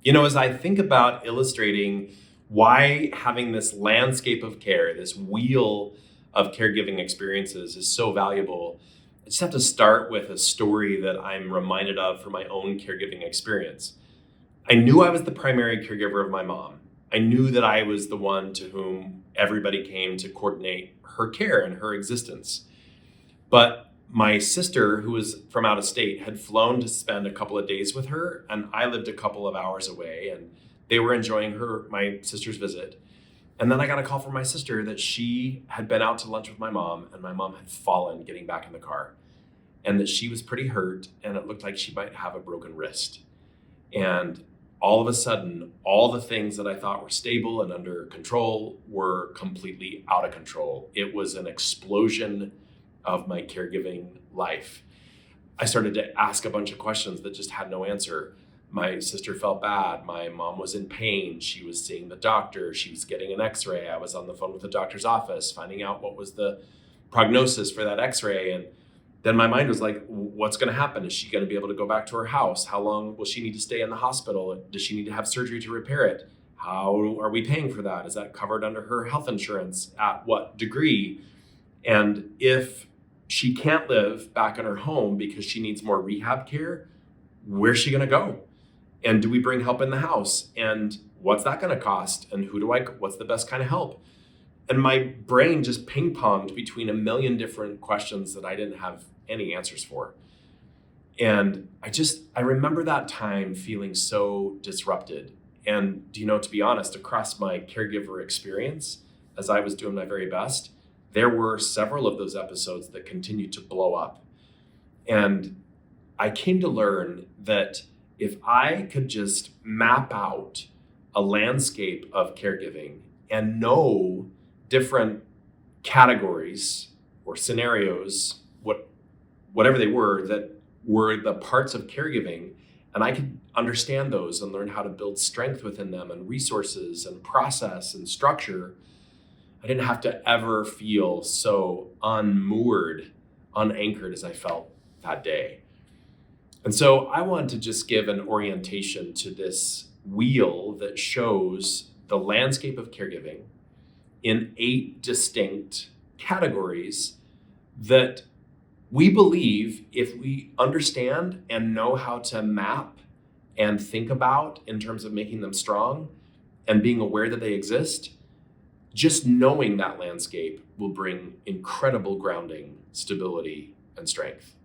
As I think about illustrating why having this landscape of care, this wheel of caregiving experiences is so valuable, I just have to start with a story that I'm reminded of from my own caregiving experience. I knew I was the primary caregiver of my mom. I knew that I was the one to whom everybody came to coordinate her care and her existence. But my sister, who was from out of state, had flown to spend a couple of days with her, and I lived a couple of hours away, and they were enjoying my sister's visit. And then I got a call from my sister that she had been out to lunch with my mom, and my mom had fallen getting back in the car, and that she was pretty hurt, and it looked like she might have a broken wrist. And all of a sudden, all the things that I thought were stable and under control were completely out of control. It was an explosion of my caregiving life. I started to ask a bunch of questions that just had no answer. My sister felt bad. My mom was in pain. She was seeing the doctor. She was getting an x-ray. I was on the phone with the doctor's office, finding out what was the prognosis for that x-ray. And then my mind was like, what's going to happen? Is she going to be able to go back to her house? How long will she need to stay in the hospital? Does she need to have surgery to repair it? How are we paying for that? Is that covered under her health insurance? At what degree? And if she can't live back in her home because she needs more rehab care, where's she going to go? And do we bring help in the house? And what's that going to cost? And what's the best kind of help? And my brain just ping ponged between a million different questions that I didn't have any answers for. And I remember that time feeling so disrupted. And, to be honest, across my caregiver experience, as I was doing my very best, there were several of those episodes that continued to blow up. And I came to learn that if I could just map out a landscape of caregiving and know different categories or scenarios, whatever they were, that were the parts of caregiving, and I could understand those and learn how to build strength within them and resources and process and structure, I didn't have to ever feel so unmoored, unanchored as I felt that day. And so I want to just give an orientation to this wheel that shows the landscape of caregiving in 8 distinct categories that we believe, if we understand and know how to map and think about in terms of making them strong and being aware that they exist, just knowing that landscape will bring incredible grounding, stability, and strength.